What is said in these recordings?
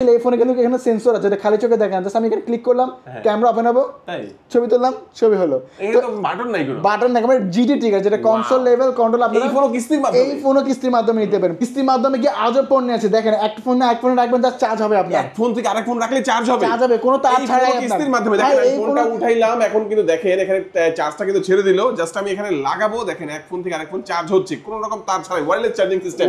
এই ফোনে কিন্তু এখানে সেন্সর আছে, যেটা খালি চোখে দেখেন। জাস্ট আমি এখানে ক্লিক করলাম, ক্যামেরা ওপেন হবো, ছবি তুললাম, ছবি হলো। বাটন নাই, বাটন না, মানে জিটি ট্রিগার, যেটা কনসোল লেভেল কন্ট্রোল। আপনারা এই ফোনও কিস্তির মাধ্যমে নিতে পারেন। কিস্তির মাধ্যমে কি আজব পণ্য আছে দেখেন। একটা ফোন না, এক ফোনে রাখবেন, জাস্ট চার্জ হবে আপনার। এক ফোন থেকে আরেক ফোন রাখলে চার্জ হবে, কোনো তার ছাড়াই কিস্তির মাধ্যমে। দেখেন এই ফোনটা উঠাইলাম, এখন কিন্তু দেখেন এখানে চার্জটা কিন্তু ছেড়ে দিল। জাস্ট আমি এখানে লাগাবো, দেখেন এক ফোন থেকে আরেক ফোন চার্জ হচ্ছে, কোনো রকম তার ছাড়াই, ওয়্যারলেস চার্জিং সিস্টেম।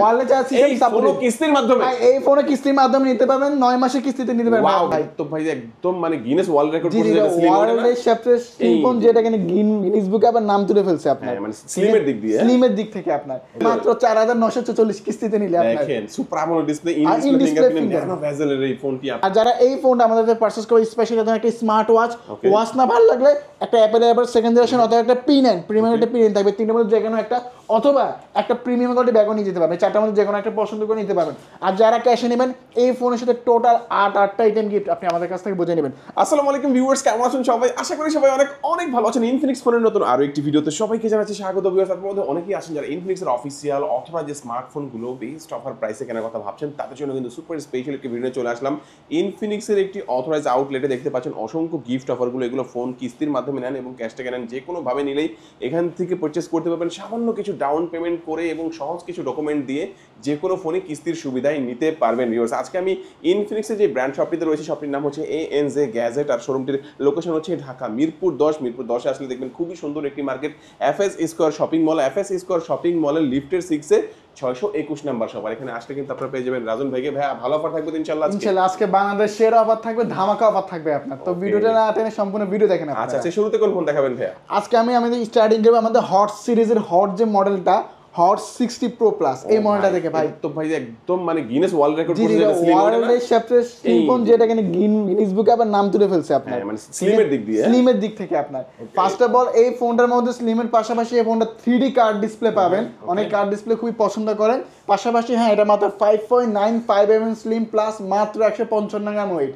এই ফোনও কিস্তির মাধ্যমে, এই ফোনে কিস্তির মাধ্যমে নিতে পারবেন, 9 মাসের কিস্তিতে নিতে পারবেন। ভাই তো ভাই একদম মানে গিনেস ওয়ার্ল্ড রেকর্ড করছে, এটা স্লিম ওয়ার্ল্ডের সবচেয়ে স্লিম ফোন, যেটা কিনা গিনেস বুকে আবার নাম তুলে ফেলছে আপনার, মানে স্লিমের দিক দিয়ে, স্লিমের দিক থেকে আপনার মাত্র 4944 কিস্তিতে নিলে আপনার। দেখেন super AMOLED display, in display fingerprint, nano বেজেলের এই ফোনটি। আর যারা এই ফোনটা আমাদের পারচেজ করে, স্পেশালি ধরুন একটা স্মার্ট ওয়াচ না ভালো লাগলে একটা অ্যাপেল এয়ারবাড সেকেন্ড জেনারেশন অথবা একটা P9 প্রিমিয়াম, একটা P9 থাকবে, তিনটার মধ্যে যে কোনো একটা, অথবা একটা প্রিমিয়াম কোয়ালিটি ব্যাগও নিয়ে যেতে পারবেন। চারটার মধ্যে যে কোনো একটা পছন্দ করে নিতে পারবেন। আর যারা ক্যাশে নেবেন, এই ফোনের সাথে টোটাল 8টা আইটেম গিফট আপনি আমাদের কাছ থেকে বুঝে নেবেন। আসসালামু আলাইকুম ভিউয়ার্স, কেমন আছেন সবাই? আশা করি সবাই অনেক অনেক ভালো আছেন। ইনফিনিক্স ফোনের নতুন আরো একটি ভিডিওতে সবাইকে জানাচ্ছি স্বাগত। ভিউয়ার্স, আপনাদের মধ্যে অনেকেই আছেন যারা ইনফিনিক্সের অফিসিয়াল অথবা যে স্মার্টফোনগুলো বেস্ট অফার প্রাইসে কেনার কথা ভাবছেন, তাদের জন্য কিন্তু সুপার স্পেশাল একটি ভিডিও চলে আসলাম। ইনফিনিক্সের একটি অথরাইজ আউটলেটে দেখতে পাচ্ছেন অসংখ্য গিফট অফারগুলো। এগুলো ফোন কিস্তির মাধ্যমে নেন এবং ক্যাশ টাকা নেন, যে কোনো ভাবে নিলেই এখান থেকে পারচেজ করতে পারবেন সামান্য কিছু ডাউন পেমেন্ট করে এবং সহজ কিছু ডকুমেন্ট দিয়ে যে কোনো ফোনে কিস্তির সুবিধায় নিতে পারবেন। ভিউয়ার্স, আজকে আমি ইনফিনিক্সের যে ব্র্যান্ড শপটিতে রয়েছে, শপটির নাম হচ্ছে ANZ গ্যাজেট, আর শোরুমটির লোকেশন হচ্ছে ঢাকা মিরপুর 10। মিরপুর 10 আসলে দেখবেন খুবই সুন্দর একটি market, FS square shopping mall. FS square shopping মলের লিফটের 6 এ 621 নাম্বার শপ। আর এখানে আসলে কিন্তু আপনারা পেয়ে যাবেন রাজন ভাইকে। ভাই ভালো অফার থাকবে ইনশাআল্লাহ। আজকে বাংলাদেশ সেরা অফার থাকবে, ধামাকা অফার থাকবে আপনার। তো ভিডিওটা না টেনে সম্পূর্ণ ভিডিও দেখেন আপনারা। আচ্ছা, শুরুতে কোন ফোন দেখাবেন ভাইয়া? আজকে আমাদের স্টার্টিং করব আমাদের হট সিরিজের হট যে মডেলটা, হট 60 Pro প্লাস, এই মডেলটা দেখে ভাই তো ভাই একদম মানে গিনেস ওয়ার্ল্ড রেকর্ড করছে, এটা স্লিম ওয়ার্ল্ডের সবচেয়ে স্লিম ফোন, যেটা কিনা গিনেস বুকে আবার নাম তুলে ফেলছে আপনার, মানে স্লিমের দিক দিয়ে, স্লিমের দিক থেকে আপনার। ফার্স্ট অফ অল এই ফোনটার মধ্যে স্লিমের পাশাপাশি এই ফোনটা 3D কার্ড ডিসপ্লে পাবেন। অনেক কার্ড ডিসপ্লে খুবই পছন্দ করেন। পাশাপাশি হ্যাঁ, এটা মাত্র 5.95 mm স্লিম প্লাস মাত্র 155 গ্রাম ওয়েট।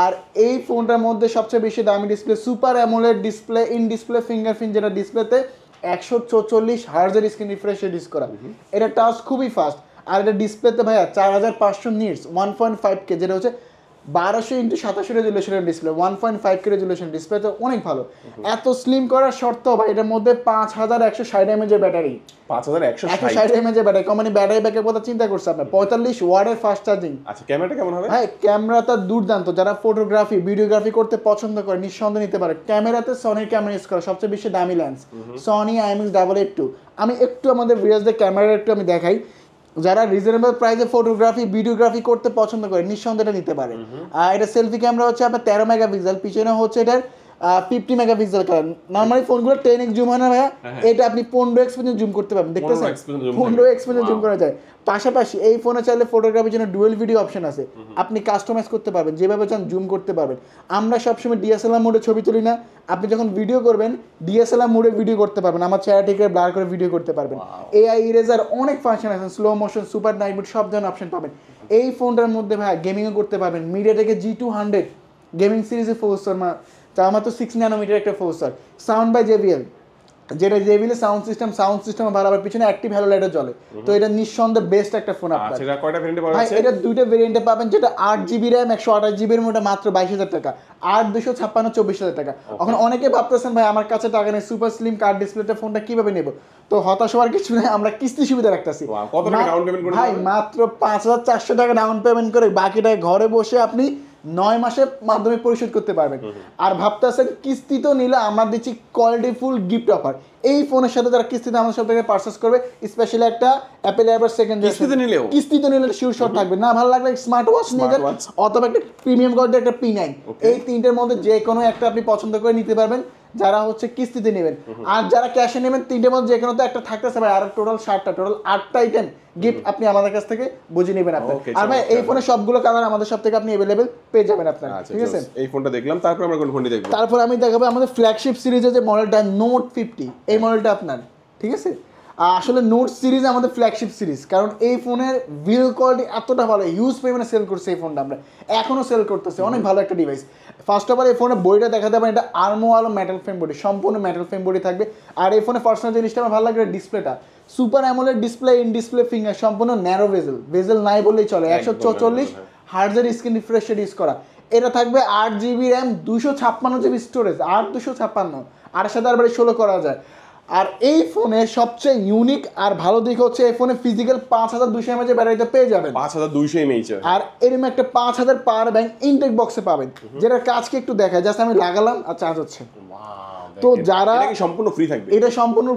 আর এই ফোনটার মধ্যে সবচেয়ে বেশি দামি display, super AMOLED display, in display fingerprint, যেটা ডিসপ্লেতে 144 হার্জের স্ক্রিন রিফ্রেশ ডিস করা। এটা টাচ খুবই ফাস্ট। আর এটা ডিসপ্লেতে ভাইয়া 4500 নিটস 1.5K, যেটা হচ্ছে 1200x8700 রেজুলেশনের display, 1.5K resolution display, তো অনেক ভালো। এত স্লিম করার শর্ত ভাই, এটার মধ্যে 5160 mAh এর ব্যাটারি, 5160 mAh এর ব্যাটারি। কোম্পানি ব্যাটারি ব্যাকআপ কথা চিন্তা করছে আপনার, 45 ওয়াটের ফাস্ট চার্জিং। আচ্ছা, ক্যামেরাটা কেমন হবে? হ্যাঁ, ক্যামেরাটা দুর্দান্ত। যারা ফটোগ্রাফি ভিডিওগ্রাফি করতে পছন্দ করে নিঃসন্দেহে নিতে পারে। ক্যামেরাতে সনির ক্যামেরা ইউজ করা, সবচেয়ে বেশি দামি লেন্স সনি IMX882। আমি একটু আমাদের ভিউয়ার্সদের ক্যামেরা একটু আমি দেখাই। যারা রিজনেবল প্রাইসে ফটোগ্রাফি ভিডিওগ্রাফি করতে পছন্দ করে নিঃসন্দেহে নিতে পারে। আর এটা সেলফি ক্যামেরা হচ্ছে আপনার 13 মেগাপিক্সেল, পিছনে হচ্ছে এটার 50 মেগাপিক্সেল কালার। নরমালি ফোনগুলো 10x জুম হয় না ভাইয়া, এটা আপনি 15x পর্যন্ত জুম করতে পারবেন। দেখতেছেন 15x পর্যন্ত জুম করা যায়। পাশাপাশি এই ফোনে চাইলে ফটোগ্রাফির জন্য ডুয়েল ভিডিও অপশন আছে, আপনি কাস্টমাইজ করতে পারবেন, যেভাবে চান জুম করতে পারবেন। আমরা সবসময় DSLR মোডে ছবি তুলি না, আপনি যখন ভিডিও করবেন DSLR মোডে ভিডিও করতে পারবেন, আমার চেহারাটিকে ব্লার করে ভিডিও করতে পারবেন। AI ইরেজার অনেক ফাংশন আছে, slow motion, super night mode, সব ধরনের অপশন পাবেন। এই ফোনটার মধ্যে ভাই গেমিংও করতে পারবেন। মিডিয়াটেক G200 গেমিং সিরিজের প্রসেসর, তার মাত্র 6 ন্যানোমিটার একটা প্রসেসর। সাউন্ড বাই JBL, যেটা JBL সাউন্ড সিস্টেম ভালো, আবার পিছনে অ্যাক্টিভ হ্যালো লাইটও জ্বলে। তো এটা নিঃসন্দেহে বেস্ট একটা ফোন আপনার। আচ্ছা, এটা কয়টা ভেরিয়েন্টে পাওয়া যাচ্ছে? এটা দুইটা ভেরিয়েন্টে পাবেন, যেটা 8GB RAM 128GB এর মধ্যে মাত্র 22000 টাকা, আর 256 24000 টাকা। এখন অনেকে ভাবতেছেন ভাই আমার কাছে টাকা নেই, সুপার স্লিম কার্ড ডিসপ্লেতে ফোনটা কিভাবে নেব? তো হতাশ হওয়ার কিছু নেই, আমরা কিস্তি সুবিধা রাখতেছি। কত টাকা ডাউন পেমেন্ট করতে ভাই মাত্র 5400 টাকা ডাউন পেমেন্ট করে বাকিটা ঘরে বসে আপনি 9 মাসের মাধ্যমে পরিশোধ করতে পারবেন। আর ভাবতেছেন কিস্তি তো নিলে আমরা দিচ্ছি কোয়ালিটি ফুল গিফট অফার। এই ফোনের সাথে যারা কিস্তিতে আমাদের সব থেকে পারচেজ করবে, স্পেশালি একটা অ্যাপেল এয়ারবাড সেকেন্ড কিস্তিতে নিলে শিওর শট থাকবে। না ভালো লাগলে স্মার্ট ওয়াচ নিয়ে যান, অথবা একটা প্রিমিয়াম কোয়ালিটির একটা P9। এই তিনটের মধ্যে যে কোনো একটা আপনি পছন্দ করে নিতে পারবেন, যারা হচ্ছে কিস্তিতে নেবেন। আর যারা ক্যাশে নেবেন, তিনটের মধ্যে যে কোনো তো একটা থাকতেছে ভাই। আর টোটাল 8টা আইটেম গিফট আপনি আমাদের কাছ থেকে বুঝে নেবেন আপনি। আর ভাই এই ফোনে সবগুলো কালার আমাদের সব থেকে আপনি अवेलेबल পেয়ে যাবেন আপনারা, ঠিক আছে? এই ফোনটা দেখলাম, তারপর আমরা কোন ফোনটি দেখব? তারপর আমি দেখাবো আমাদের ফ্ল্যাগশিপ সিরিজের যে মডেলটা Note 50, এই মডেলটা আপনার, ঠিক আছে? আসলে নোট সিরিজ আমাদের ফ্ল্যাগশিপ সিরিজ, কারণ এই ফোনের বিল্ড কোয়ালিটি এতটা ভালো, হিউজ পরিমাণে সেল করছে এই ফোনটা, আমরা এখনও সেল করতেছে, অনেক ভালো একটা ডিভাইস। ফার্স্ট অফ অল এই ফোনের বডিটা দেখাতে পারেন, এটা আর্মোয়ালো মেটাল ফ্রেম বডি, সম্পূর্ণ মেটাল ফ্রেম বডি থাকবে। আর এই ফোনের পার্সোনাল জিনিসটা আমার ভালো লাগে, ডিসপ্লেটা super AMOLED display, in display finger, সম্পূর্ণ ন্যারো ভেজেল নাই বললেই চলে, 144 হার্জের স্ক্রিন রিফ্রেশ রেট ইউজ করা। এটা থাকবে 8GB র্যাম, 256GB স্টোরেজ, 256, আর সাথে আর 16 করা যায়। আর এই ফোনে সবচেয়ে ইউনিক আর ভালো দিক হচ্ছে এই ফোনে ফিজিক্যাল 5200 mAh ব্যাটারিতে পেয়ে যাবেন, 5200 mAh। আর এরকম একটা 5000 পাওয়ার ব্যাংক ইনটেক বক্সে পাবেন, যেটার কাজকে একটু দেখায়। জাস্ট আমি লাগালাম আর চার্জ হচ্ছে। তো যারা এটা কি সম্পূর্ণ ফ্রি থাকবে? এটা সম্পূর্ণ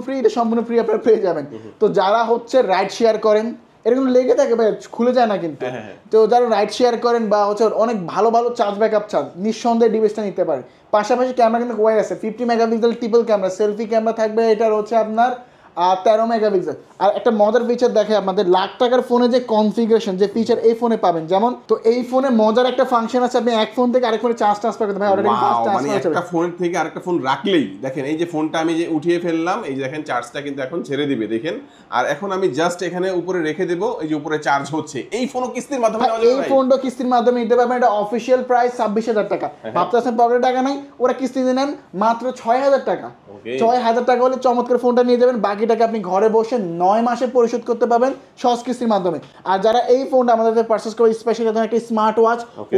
ফ্রি আপনারা পেয়ে যাবেন। তো যারা হচ্ছে রাইড শেয়ার করেন, এরকম লেগে থাকে ভাই, খুলে যায় না কিন্তু। তো যারা রাইড শেয়ার করেন বা হচ্ছে অনেক ভালো ভালো চার্জ ব্যাকআপ চান, নিঃসন্দেহে ডিভাইসটা নিতে পারেন। পাশাপাশি ক্যামেরা কিন্তু ওয়াই আছে, 50 megapixel triple camera, selfie camera থাকবে, এটার হচ্ছে আপনার 13 মেগাপিক্সেল। আর একটা মজার ফিচার দেখে আপনাদের, লাখ টাকার ফোনে যে কনফিগারেশন, যে ফিচার এই ফোনে পাবেন, যেমন তো এই ফোনে মজার একটা ফাংশন আছে, আপনি এক ফোন থেকে আরেক ফোনে চার্জ ট্রান্সফার করতে পারেন। অলরেডি ফাস্ট মানে ট্রান্সফার একটা ফোন থেকে আরেকটা ফোন রাখলেই দেখেন, এই যে ফোনটা আমি যে উঠিয়ে ফেললাম, এই যে দেখেন চার্জটা কিন্তু এখন ছেড়ে দিবে দেখেন। আর এখন আমি জাস্ট এখানে উপরে রেখে দেব, এই যে উপরে চার্জ হচ্ছে। এই ফোনও কিস্তির মাধ্যমে নেওয়া যাবে? এই ফোনটা কিস্তির মাধ্যমে নিতে পারবেন। এটা অফিশিয়াল প্রাইস 26,000 টাকা। ভাবতেছেন পকেটে টাকা নাই, ওরা কিস্তিতে নেন মাত্র 6,000 টাকা। 6,000 টাকা হলে চমৎকার ফোনটা নিয়ে যাবেন। বাকি টাকা আপনি ঘরে বসে 9 মাসে পরিশোধ করতে পারবেন সহজ কিস্তির মাধ্যমে। আর যারা এই ফোনটা আমাদের পারচেজ করে, স্পেশালি একটা স্মার্ট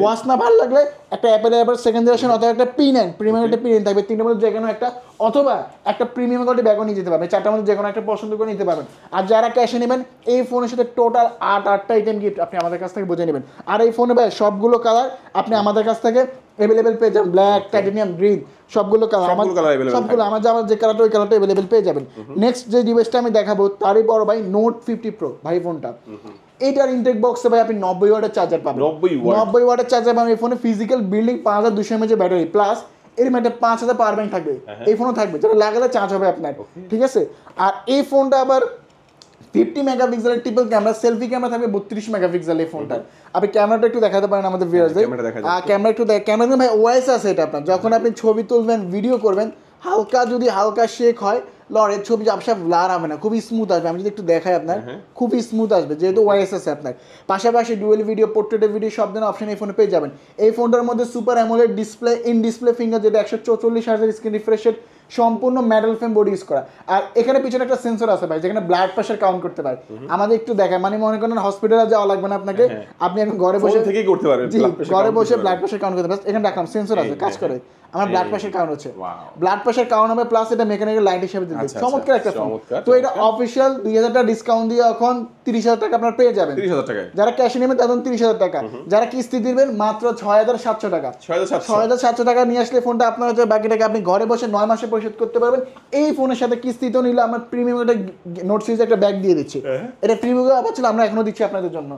ওয়াচ না ভালো লাগলে একটা অ্যাপেল এয়ারবাড সেকেন্ড জেনারেশন অথবা একটা P9 প্রিমিয়াম, একটা P9 থাকবে, তিনটার মধ্যে যে কোনো একটা, অথবা একটা প্রিমিয়াম কোয়ালিটি ব্যাগও নিয়ে যেতে পারবেন। চারটার মধ্যে যে কোনো একটা পছন্দ করে নিতে পারবেন। আর যারা ক্যাশে নেবেন, এই ফোনের সাথে টোটাল 8টা আইটেম গিফট আপনি আমাদের কাছ থেকে বুঝে নেবেন। আর এই ফোনে ভাই সবগুলো কালার আপনি আমাদের কাছ থেকে অ্যাভেলেবেল পেয়ে যাবেন, ব্ল্যাক, টাইটানিয়াম, গ্রিন, সবগুলো কালার, সবগুলো আমার যে কালারটা, ওই কালারটা অ্যাভেলেবেল পেয়ে যাবেন। নেক্সট যে ডিভাইসটা আমি দেখাবো তারই বড় ভাই নোট 50 প্রো ভাই ফোনটা। এটার ইনটেক বক্সে ভাই আপনি 90 ওয়াটের চার্জার পাবেন। 90 ওয়াটের চার্জার পাবেন এই ফোনে। Physical building 5200 mAh battery, plus এর মধ্যে 5000 পাওয়ার ব্যাংক থাকবে। এই ফোনও থাকবে, যেটা লাগালে চার্জ হবে আপনার, ঠিক আছে। আর এই ফোনটা আবার 50 মেগাপিক্সেলের ট্রিপল ক্যামেরা, সেলফি ক্যামেরা থাকবে 32 মেগাপিক্সেল এই ফোনটা। আপনি ক্যামেরাটা একটু দেখাতে পারেন আমাদের ভিউয়ারদের। ক্যামেরা একটু ক্যামেরা ভাই ওয়াইস আছে এটা আপনার, যখন আপনি ছবি তুলবেন, ভিডিও করবেন, হালকা শেক হয়, লরের ছবি ঝাপসা ব্লার হবে না, খুবই স্মুথ আসবে। আমি যদি একটু দেখাই আপনার, খুবই স্মুথ আসবে, যেহেতু ওয়াইস আছে আপনার। পাশাপাশি ডুয়েল ভিডিও, পোর্ট্রেটের ভিডিও সব ধরনের অপশন এই ফোনে পেয়ে যাবেন। এই ফোনটার মধ্যে super AMOLED display, in display finger, যেটা 144 হার্জের স্ক্রিন রিফ্রেশ রেট, সম্পূর্ণ মেটাল ফ্রেম বডি ইউজ করা। আর এখানে পিছনে একটা সেন্সর আছে ভাই, যেখানে ব্লাড প্রেশার কাউন্ট করতে পারে। আমাদের একটু দেখায়, মানে মনে করেন হসপিটালে যাওয়া লাগবে না আপনাকে, আপনি এখন ঘরে বসে থেকেই করতে পারেন, ঘরে বসে ব্লাড প্রেশার কাউন্ট করতে পারেন। এখানে রাখলাম, সেন্সর আছে, কাজ করে। আমার ব্লাড প্রেশার কাউন্ট হচ্ছে, ব্লাড প্রেশার কাউন্ট হবে, প্লাস এটা মেকানিক্যাল লাইট হিসেবে দিবে। চমৎকার একটা ফোন। তো এটা অফিশিয়াল 2000 টাকা ডিসকাউন্ট দিয়ে এখন 30,000 টাকা আপনারা পেয়ে যাবেন। 30,000 টাকা। যারা ক্যাশে নেবেন তাদের 30,000 টাকা, যারা কিস্তি দিবেন মাত্র 6,700 টাকা। 6,700 টাকা নিয়ে আসলে ফোনটা আপনার হচ্ছে, বাকি টাকা আপনি ঘরে বসে 9 মাসে পরিশোধ করতে পারবেন। এই ফোনের সাথে কিস্তিতেও নিলে আমরা প্রিমিয়াম একটা নোট সিরিজের একটা ব্যাগ দিয়ে দিচ্ছি। এটা প্রিমিয়াম অফার ছিল, আমরা এখনো দিচ্ছি আপনাদের জন্য।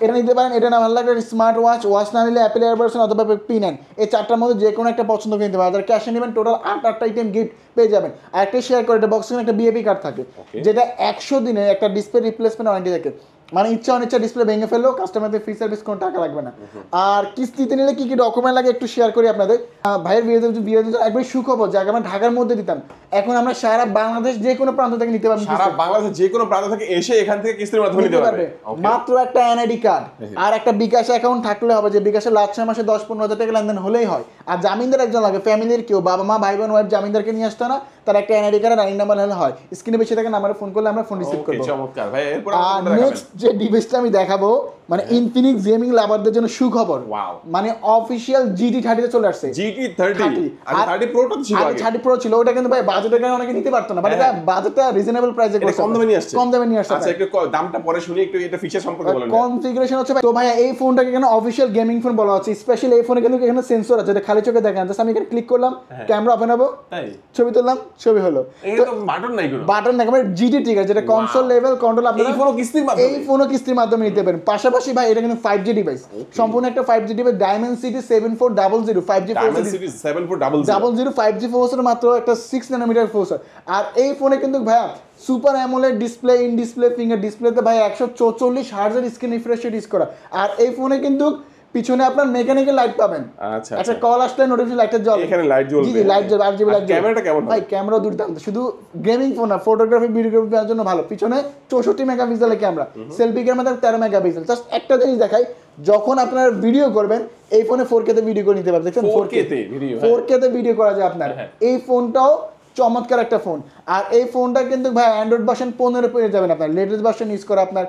এটা নিতে পারেন। এটা না ভালো লাগলে স্মার্ট ওয়াচ না নিলে অ্যাপেল এয়ারবাডস অথবা P9, এই চারটার মধ্যে যে কোনো একটা পছন্দ করে নিতে পারেন। যারা ক্যাশে নেবেন টোটাল 8টা আইটেম গিফট পেয়ে যাবেন। আর একটা শেয়ার করে, এটা বক্সে একটা বিএপি কার্ড থাকে, যেটা 100 দিনে একটা ডিসপ্লে রিপ্লেসমেন্ট ওয়ারেন্টি থাকে। মানে ইচ্ছা অনিচ্ছা ডিসপ্লে ভেঙে ফেললেও কাস্টমারদের ফ্রি সার্ভিস কোনো টাকা লাগবে না। আর কিস্তিতে নিলে কি কি ডকুমেন্ট লাগে একটু শেয়ার করি আপনাদের। ভাইয়ের বিয়ের একবার সুখবর, যাকে আমরা ঢাকার মধ্যে দিতাম, এখন আমরা সারা বাংলাদেশ যে কোনো প্রান্ত থেকে নিতে পারবো। সারা বাংলাদেশ যে কোনো প্রান্ত থেকে এসে এখান থেকে কিস্তির মাধ্যমে নিতে পারবে। মাত্র একটা এনআইডি কার্ড আর একটা বিকাশ অ্যাকাউন্ট থাকলে হবে, যে বিকাশে লাস্ট মাসে 10-15 হাজার টাকা লেনদেন হলেই হয়। আর জামিনদার একজন লাগে, ফ্যামিলির কেউ, বাবা মা, ভাই বোন, ওয়াইফ, জামিনদারকে নিয়ে আসতো না, তার একটা এনআইডি কার্ড আর আইন নাম্বার হলে হয়। স্ক্রিনে বেশি থাকে নাম্বারে ফোন করলে আমরা ফোন রিসিভ করব। চমৎকার ভাই। এরপর আর নেক্সট যে ডিভাইসটা আমি দেখাবো, মানে ইনফিনিক্স গেমিং লাভারদের জন্য সুখবর। মানে অফিশিয়াল GT30 তে চলে আসছে। GT30 আর 30 প্রো তো ছিল আগে। 30 প্রো ছিল, ওটা কিন্তু ভাই বাজেটের কারণে অনেকে নিতে পারতো না, বাট এটা বাজেটটা রিজনেবল প্রাইসে করছে, কম দামে নিয়ে আসছে। আচ্ছা, একটু দামটা পরে শুনি, একটু এটা ফিচার সম্পর্কে বলেন। কনফিগারেশন হচ্ছে ভাই, তো ভাই এই ফোনটাকে এখানে অফিশিয়াল গেমিং ফোন বলা হচ্ছে। স্পেশালি এই ফোনে কিন্তু এখানে সেন্সর আছে, যেটা খালি চোখে দেখেন। জাস্ট আমি এখানে ক্লিক করলাম, ক্যামেরা ওপেন হবে, তাই ছবি তুললাম, ছবি হলো। এটা তো বাটন নাই, কোনো বাটন নাই, মানে GT ট্রিগার, যেটা কনসোল লেভেল কন্ট্রোল আপনারা এই ফোনও কিস্তির মাধ্যমে নিতে পারেন। পাশাপাশি ভাই এটা কিন্তু 5G ডিভাইস, সম্পূর্ণ একটা 5G device, Dimensity 7400 5G Dimensity 7400 5G processor, মাত্র একটা 6 ন্যানোমিটার প্রসেসর। আর এই ফোনে কিন্তু ভাই super AMOLED display, in display finger ডিসপ্লেতে ভাই 144 হার্জের স্ক্রিন রিফ্রেশ রেট ইউজ করা। আর এই ফোনে কিন্তু পিছনে আপনার মেকানিক্যাল লাইট পাবেন। আচ্ছা, একটা কল আসলে নোটিফিকেশন লাইটের জ্বলে, এখানে লাইট জ্বলবে। জি লাইট জ্বলবে। আর জিবি লাইট। ক্যামেরাটা কেমন ভাই? ক্যামেরা দুর্দান্ত, শুধু গেমিং ফোন না, ফটোগ্রাফি ভিডিওগ্রাফির জন্য ভালো। পিছনে 64 মেগাপিক্সেলের camera, selfie camera 13 megapixel. Just একটা জিনিস দেখাই, যখন আপনারা ভিডিও করবেন এই ফোনে 4K তে ভিডিও করে নিতে পারবেন। দেখেন 4K তে ভিডিও করা যায় আপনার। এই ফোনটাও চমৎকার একটা ফোন। আর এই ফোনটা কিন্তু ভাই অ্যান্ড্রয়েড ভার্সন 15 পেয়ে যাবেন আপনার, লেটেস্ট ভার্সন ইউজ করা আপনার।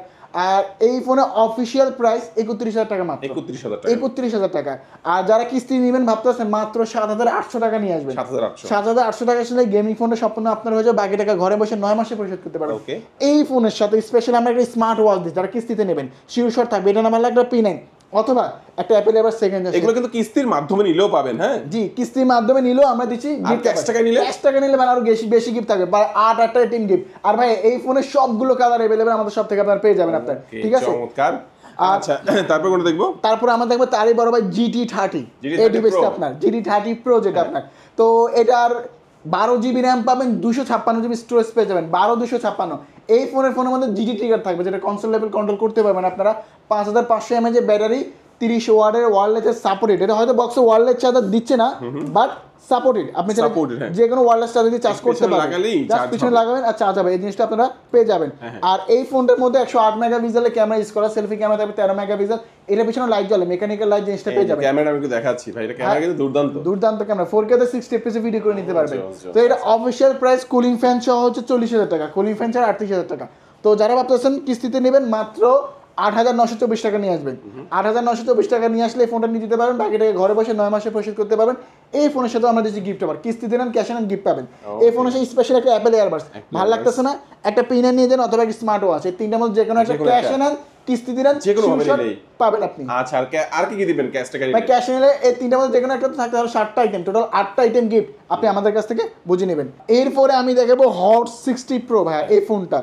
আর এই ফোনে অফিসিয়াল প্রাইস 31,000 টাকা মাত্র। 31,000 টাকা। 31,000 টাকা। আর যারা কিস্তি নেবেন ভাবতেছেন মাত্র 7,800 টাকা নিয়ে আসবেন। 7,800 7,800 টাকা আসলে গেমিং ফোনের সম্পূর্ণ আপনার হয়ে যাবে, বাকি টাকা ঘরে বসে 9 মাসে পরিশোধ করতে পারবেন। ওকে। এই ফোনের সাথে স্পেশাল আমরা একটা স্মার্ট ওয়াচ দিই, যারা কিস্তিতে নেবেন শিওর শট থাকবে, এটা নাম একটা P9 অথবা একটা অ্যাপেল এবার সেকেন্ড। এগুলো কিন্তু কিস্তির মাধ্যমে নিলেও পাবেন। হ্যাঁ জি, কিস্তির মাধ্যমে নিলেও আমরা দিচ্ছি আর গিফট। ক্যাশ টাকা নিলে? ক্যাশ টাকা নিলে মানে আরো বেশি গিফট থাকবে, 8-8টা টিম গিফট। আর ভাই এই ফোনের সবগুলো কালার अवेलेबल আমাদের সব থেকে আপনারা পেয়ে যাবেন আপনার, ঠিক আছে? চমৎকার। আচ্ছা তারপর কোনটা দেখবো? তারপর আমরা দেখবো তারই বড় ভাই GT30 এই ডিভাইসটা আপনার, GT30 Pro যেটা আপনার। তো এটার 12 GB র্যাম পাবেন, 256 GB স্টোরেজ পেয়ে যাবেন, 12/256। এই ফোনের মধ্যে GT ট্রিগার থাকবে, যেটা কনসোল লেভেল কন্ট্রোল করতে পারবেন আপনারা। 5500 mAh এর ব্যাটারি, 30 ওয়াটের ওয়্যারলেস সাপোর্টেড। এটা হয়তো বক্সে ওয়্যারলেস চার্জার দিচ্ছে না, বাট সাপোর্টেড। আপনি যে কোনো ওয়্যারলেস চার্জার দিয়ে চার্জ করতে পারবেন, জাস্ট পিছনে লাগাবেন আর চার্জ হবে। এই জিনিসটা আপনারা পেয়ে যাবেন। আর এই ফোনটার মধ্যে 108 মেগাপিক্সেলের ক্যামেরা ইউজ করা, সেলফি ক্যামেরা থাকবে 13 মেগাপিক্সেল। এটা পিছনে লাইট জ্বলে, মেকানিক্যাল লাইট, জিনিসটা পেয়ে যাবেন। ক্যামেরা আমি একটু দেখাচ্ছি ভাই, এটা ক্যামেরা কিন্তু দুর্দান্ত ক্যামেরা, 4K তে 60 fps ভিডিও করে নিতে পারবেন। তো এটা অফিশিয়াল প্রাইস কুলিং ফ্যান সহ হচ্ছে 40,000 টাকা, কুলিং ফ্যান ছাড়া 38,000 টাকা। তো যারা ভাবতেছেন কিস্তিতে নেবেন মাত্র 8,924 টাকা নিয়ে আসবেন। 8,924 টাকা নিয়ে আসলে এই ফোনটা নিয়ে যেতে পারবেন, বাকি টাকা ঘরে বসে 9 মাসে পরিশোধ করতে পারবেন। এই ফোনের সাথে আমরা দিচ্ছি গিফট অফার, কিস্তিতে নেন ক্যাশ নেন গিফট পাবেন। এই ফোনের সাথে স্পেশাল একটা অ্যাপেল এয়ারবাডস, ভালো লাগতেছে না একটা P9 নিয়ে যান অথবা একটা স্মার্ট ওয়াচ, এই তিনটার মধ্যে যে কোনো একটা ক্যাশ নেন কিস্তিতে নেন যে কোনো ভাবে নিলেই পাবেন আপনি। আচ্ছা আর কি দিবেন ক্যাশ টাকা নিলে? ভাই ক্যাশ নিলে এই তিনটার মধ্যে যে কোনো একটা থাকতে হবে 7টা আইটেম, টোটাল 8টা আইটেম গিফট আপনি আমাদের কাছ থেকে বুঝে নেবেন। এরপরে আমি দেখাবো হট 60 Pro ভাই। এই ফোনটা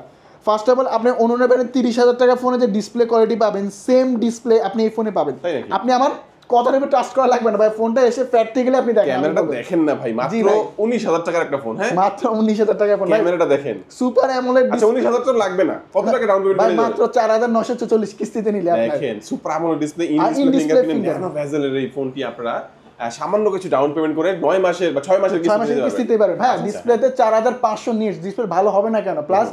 ফার্স্ট অফ অল আপনি অন্য ব্র্যান্ডের 30,000 টাকা ফোনে যে ডিসপ্লে কোয়ালিটি পাবেন, সেম ডিসপ্লে আপনি এই ফোনে পাবেন। আপনি আমার কথার উপর ট্রাস্ট করা লাগবে না ভাই, ফোনটা এসে প্র্যাকটিক্যালি আপনি দেখেন। ক্যামেরাটা দেখেন না ভাই, মাত্র 19,000 টাকার একটা ফোন। হ্যাঁ মাত্র 19,000 টাকা ফোন, ক্যামেরাটা দেখেন সুপার অ্যামোলেড। আচ্ছা 19,000 তো লাগবে না, কত টাকা ডাউন পেমেন্ট ভাই মাত্র 4,944 কিস্তিতে নিলে আপনি দেখেন super AMOLED display, in display fingerprint nano ভেজেলের এই ফোনটি আপনারা সামান্য কিছু ডাউন পেমেন্ট করে 9 মাসের বা 6 মাসের কিস্তিতে পারবেন। হ্যাঁ ডিসপ্লেতে 4,500 নিটস ডিসপ্লে, ভালো হবে না কেন? প্লাস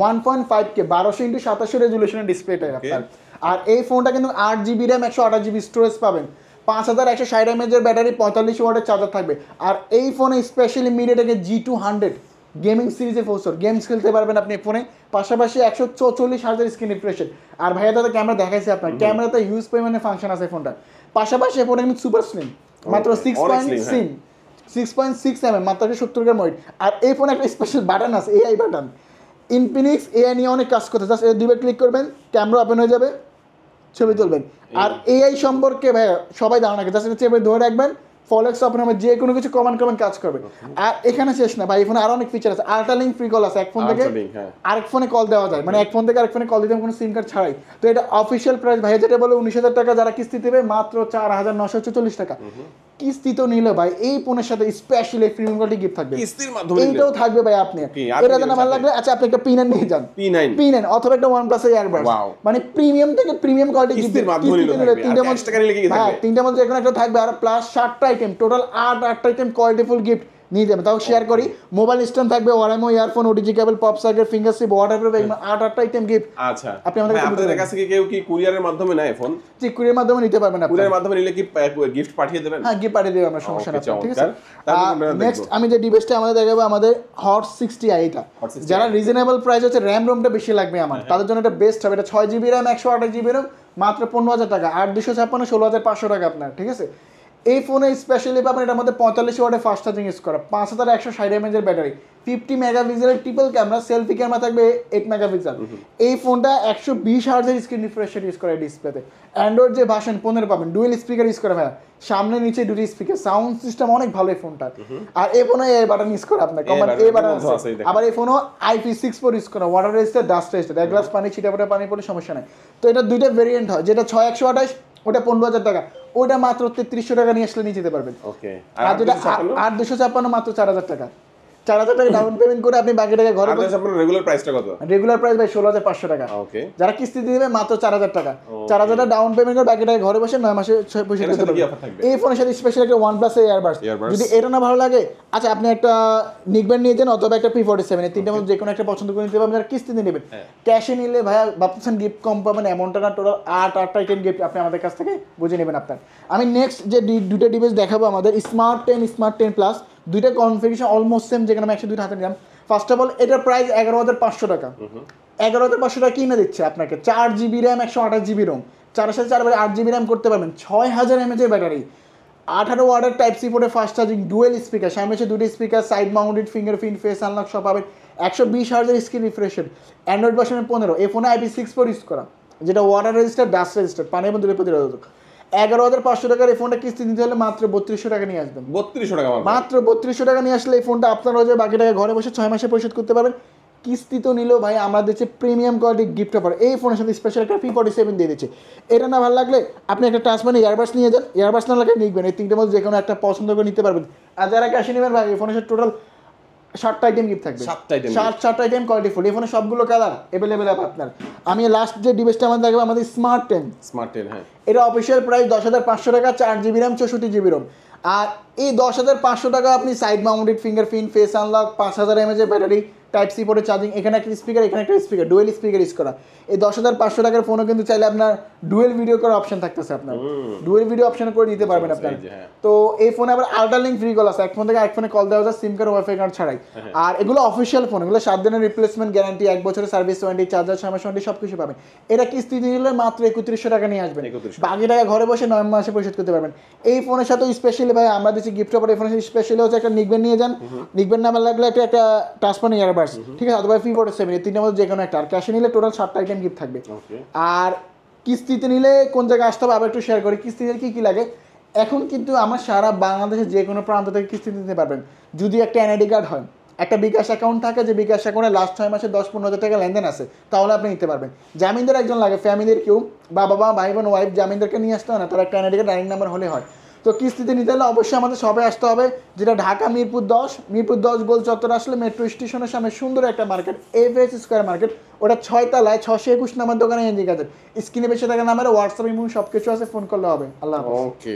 1.5K 1200x2700 রেজুলেশনের ডিসপ্লেটা আপনার। আর এই ফোনটা কিন্তু 8 GB র্যাম 128 GB স্টোরেজ পাবেন, 5160 mAh এর ব্যাটারি, 45 ওয়াটের চার্জার থাকবে। আর এই ফোনে স্পেশালি মিডিয়াটেকের G200 গেমিং সিরিজের প্রসেসর, গেমস খেলতে পারবেন আপনি ফোনে, পাশাপাশি 144Hz স্ক্রিন রিফ্রেশের। আর ভাইয়া দাদা ক্যামেরা দেখাইছে আপনার, ক্যামেরাতে হিউজ পরিমাণে ফাংশন আছে ফোনটা। পাশাপাশি ফোনটা কিন্তু সুপার স্লিম, মাত্র 6.6 mm, মাত্র 70 গ্রাম ওয়েট। আর এই ফোনে একটা স্পেশাল বাটন আছে, AI বাটন। ইনফিনিক্স AI নিয়ে অনেক কাজ করতে, জাস্ট এই দুইবার ক্লিক করবেন, ক্যামেরা ওপেন হয়ে যাবে, ছবি তুলবেন। আর AI সম্পর্কে ভাই সবাই ধারণা জাস্ট চেপে ধরে রাখবেন, ফলেক্স ওপেন হবে, যে কোনো কিছু কমেন্ট কাজ করবে। আর এখানে শেষ না ভাই, এই ফোনে আরো অনেক ফিচার আছে। আল্ট্রা লিঙ্ক ফ্রি কল আছে, এক ফোন থেকে আরেক ফোনে কল দেওয়া যায়, মানে এক ফোন থেকে আরেক ফোনে কল দিতে কোনো সিম কার্ড ছাড়াই। তো এটা অফিসিয়াল প্রাইস ভাই যেটা বলে 19,000 টাকা, যারা কিস্তি দেবে মাত্র 4,944 টাকা। কিস্তি তো নিলে ভাই এই ফোনের সাথে স্পেশালি প্রিমিয়াম কোয়ালিটি গিফট থাকবে, কিস্তির মাধ্যমে এইটাও থাকবে ভাই। আপনি এটা জানা ভালো লাগলে আচ্ছা আপনি একটা P9 নিয়ে যান, P9 অথবা একটা OnePlus এয়ারবাডস, মানে প্রিমিয়াম থেকে প্রিমিয়াম কোয়ালিটি কিস্তির মাধ্যমে নিলে তিনটা মধ্যে টাকা নিলে কি থাকবে? হ্যাঁ তিনটার মধ্যে যেকোনো একটা থাকবে। আর প্লাস 7টা আইটেম, টোটাল 8টা আইটেম কোয়ালিটিফুল গিফট নিয়ে যাবেন। তাও শেয়ার করি, মোবাইল স্ট্যান্ড থাকবে, ওয়ারাইমো earphone, OTG cable, pop circuit, finger chip, waterproof, 8টা আইটেম গিফট। আচ্ছা আপনি আপনাদের কাছে কি কেউ কি কুরিয়ারের মাধ্যমে নেয় ফোন? জি কুরিয়ারের মাধ্যমে নিতে পারবেন আপনি। কুরিয়ারের মাধ্যমে নিলে কি গিফট পাঠিয়ে দেবেন? হ্যাঁ গিফট পাঠিয়ে দেব আমরা, সমস্যা নেই, ঠিক আছে। নেক্সট আমি যে ডিভাইসটা আমাদের দেখাবো, আমাদের হট 60i। এটা যারা রিজনেবল প্রাইস হচ্ছে, র্যাম রোমটা বেশি লাগবে আমার, তাদের জন্য এটা বেস্ট হবে। এটা 6 GB র্যাম 128 GB র্যাম, মাত্র 15,000 টাকা, 8,256 16,500 টাকা আপনার, ঠিক আছে। এই ফোনে স্পেশালি পাবেন এটার মধ্যে 45 ওয়াটের ফাস্ট চার্জিং ইউজ করা, 5160 mAh এর ব্যাটারি, 50 মেগাপিক্সেলের ট্রিপল ক্যামেরা, সেলফি ক্যামেরা থাকবে 8 মেগাপিক্সেল। এই ফোনটা 120Hz এর স্ক্রিন রিফ্রেশ রেট ইউজ করে ডিসপ্লেতে। অ্যান্ড্রয়েড যে ভার্সন 15 পাবেন, ডুয়েল স্পিকার ইউজ করে ভাইয়া, সামনে নিচে দুটি স্পিকার, সাউন্ড সিস্টেম অনেক ভালো এই ফোনটা। আর এই ফোনে এই বাটন ইউজ করে আপনার, এই বাটন আছে। আবার এই ফোনও IP64 ইউজ করে, ওয়াটার রেজিস্টার, ডাস্ট রেজিস্টার, এক গ্লাস পানি ছিটা পড়ে পানি পড়লে সমস্যা নাই। তো এটা দুইটা ভেরিয়েন্ট হয়, যেটা 6128 ওটা 15,000 টাকা, ওটা মাত্র 3300 টাকা নিয়ে আসলে নিয়ে যেতে পারবেন। ওকে। আর যেটা 8,256 মাত্র 4,000 টাকা, 4,000 টাকা ডাউন পেমেন্ট করে আপনি বাকি টাকা ঘরে বসে। আপনার রেগুলার প্রাইসটা কত? রেগুলার প্রাইস ভাই 16,500 টাকা। ওকে। যারা কিস্তি দিবে মাত্র 4,000 টাকা, 4,000 টাকা ডাউন পেমেন্ট করে বাকি টাকা ঘরে বসে 9 মাসে পয়সা দিতে পারবেন। এই ফোনের সাথে স্পেশাল একটা OnePlus এয়ারবাডস, যদি এটা না ভালো লাগে আচ্ছা আপনি একটা নিকব্যান্ড নিয়ে যান অথবা একটা P47, এই তিনটার মধ্যে যে কোনো একটা পছন্দ করে নিতে পারবেন। যারা কিস্তি দিয়ে নেবেন, ক্যাশে নিলে ভাইয়া ভাবতেছেন গিফট কম পাবেন, এমনটা না, টোটাল 8টা আইটেম গিফট আপনি আমাদের কাছ থেকে বুঝে নেবেন আপনার। আমি নেক্সট যে দুটো ডিভাইস দেখাবো, আমাদের স্মার্ট 10 প্লাস, দুইটা কনফিগারেশন অলমোস্ট সেম, যেখানে আমি 102 হাতে নিলাম। ফার্স্ট অফ অল এটার প্রাইস 11,500 টাকা, 11,500 টাকা কিনে দিচ্ছে আপনাকে 4 GB র্যাম 128 GB রোম, 4 সাথে 4 8 GB র্যাম করতে পারবেন, 6000 mAh ব্যাটারি, 18 ওয়াটের টাইপ সি পোর্টে ফাস্ট চার্জিং, ডুয়েল স্পিকার, সামনে হচ্ছে দুটি speaker, side mounted fingerprint face unlock সব পাবেন, 120 হার্জের স্ক্রিন রিফ্রেশের, অ্যান্ড্রয়েড ভার্সনের 15, এই ফোনে IP64 ইউজ করা, যেটা ওয়াটার রেজিস্টার, ডাস্ট রেজিস্টার, পানি এবং ধুলো প্রতিরোধক। 11,500 টাকার এই ফোনটা কিস্তি নিতে হলে মাত্র 3200 টাকা নিয়ে আসবেন। 3200 টাকা মাত্র 3200 টাকা নিয়ে আসলে এই ফোনটা আপনার হয়ে যাবে, বাকি টাকা ঘরে বসে 6 মাসে পরিশোধ করতে পারবেন। কিস্তি তো নিলেও ভাই আমরা দিচ্ছি প্রিমিয়াম কোয়ালিটি গিফট অফার, এই ফোনের সাথে স্পেশাল একটা P47 দিয়ে দিচ্ছে। এটা না ভালো লাগলে আপনি একটা ট্রান্সফার ইয়ারবাস নিয়ে যান, ইয়ারবাস না লাগে নিবেন, এই তিনটের মধ্যে যে কোনো একটা পছন্দ করে নিতে পারবেন। আর যারা ক্যাশে নেবেন ভাই এই ফোনের সাথে টোটাল 7টা আইটেম গিফট থাকবে, 7টা আইটেম কোয়ালিটি ফুল। এই ফোনে সবগুলো কালার অ্যাভেলেবেল হবে আপনার। আমি লাস্ট যে ডিভাইসটা আমাদের দেখবো আমাদের স্মার্ট 10, হ্যাঁ এটা অফিসিয়াল প্রাইস 10,500 টাকা, 4 GB র্যাম 64 GB রোম। আর এই 10,500 টাকা আপনি side mounted fingerprint face unlock, 5000 mAh battery, type C পোর্টে চার্জিং, এখানে একটা স্পিকার, এখানে একটা স্পিকার, ডুয়েল স্পিকার ইউজ করা, এই 10,500 টাকার ফোনও কিন্তু চাইলে আপনার ডুয়েল ভিডিও করার অপশন থাকতেছে, আপনার ডুয়েল ভিডিও অপশন করে দিতে পারবেন আপনার। তো এই ফোনে আবার আল্ট্রা লিঙ্ক ফ্রি কল আছে, এক ফোন থেকে এক ফোনে কল দেওয়া যায় সিম কার্ড ওয়াইফাই কার্ড ছাড়াই। আর এগুলো অফিসিয়াল ফোন, এগুলো 7 দিনের রিপ্লেসমেন্ট গ্যারান্টি, 1 বছরের সার্ভিস ওয়ারেন্টি, চার্জার 6 মাস ওয়ারেন্টি, সব কিছু পাবেন। এটা কিস্তি নিলে মাত্র 3100 টাকা নিয়ে আসবেন, বাকি টাকা ঘরে বসে 9 মাসে পরিশোধ করতে পারবেন। এই ফোনের সাথে স্পেশালি ভাই আমরা দিচ্ছি গিফট অফার, এই ফোনের সাথে স্পেশালি হচ্ছে একটা নিকবেন নিয়ে যান, নিকবেন না ভালো লাগলে একটা ট্রান্সফার ইয়ারবাডস, ঠিক আছে, অথবা P47, এই তিনটার মধ্যে যে কোনো একটা। আর ক্যাশে নিলে টোটাল 7টা আইটেম গিফট থাকবে। আর কিস্তিতে নিলে কোন জায়গায় আসতে হবে আবার একটু শেয়ার করি, কিস্তিতে কি লাগে। এখন কিন্তু আমার সারা বাংলাদেশে যে কোনো প্রান্ত থেকে কিস্তি দিতে পারবেন, যদি একটা NID কার্ড হয়, একটা বিকাশ অ্যাকাউন্ট থাকে, যে বিকাশ অ্যাকাউন্টে লাস্ট 6 মাসে 10-15 হাজার টাকা লেনদেন আছে, তাহলে আপনি নিতে পারবেন। জামিনদার একজন লাগে, ফ্যামিলির কেউ, বাবা ভাই বোন ওয়াইফ, জামিনদারকে নিয়ে আসতে হয় না, তার একটা NID কার্ড ডাইনিং নাম্বার হলে হয়। তো কিস্তিতে নিতে হলে অবশ্যই আমাদের সবাই আসতে হবে, যেটা ঢাকা মিরপুর 10 গোল চত্বর আসলে মেট্রো স্টেশনের সামনে সুন্দর একটা মার্কেট, FS স্কয়ার মার্কেট, ওটা 6 তলায় 621 নাম্বার দোকানে এনজি কাজের। স্ক্রিনে বেশি থাকা নাম্বারে হোয়াটসঅ্যাপ ইমো সব কিছু আছে, ফোন করলে হবে। আল্লাহ হাফেজ। ওকে।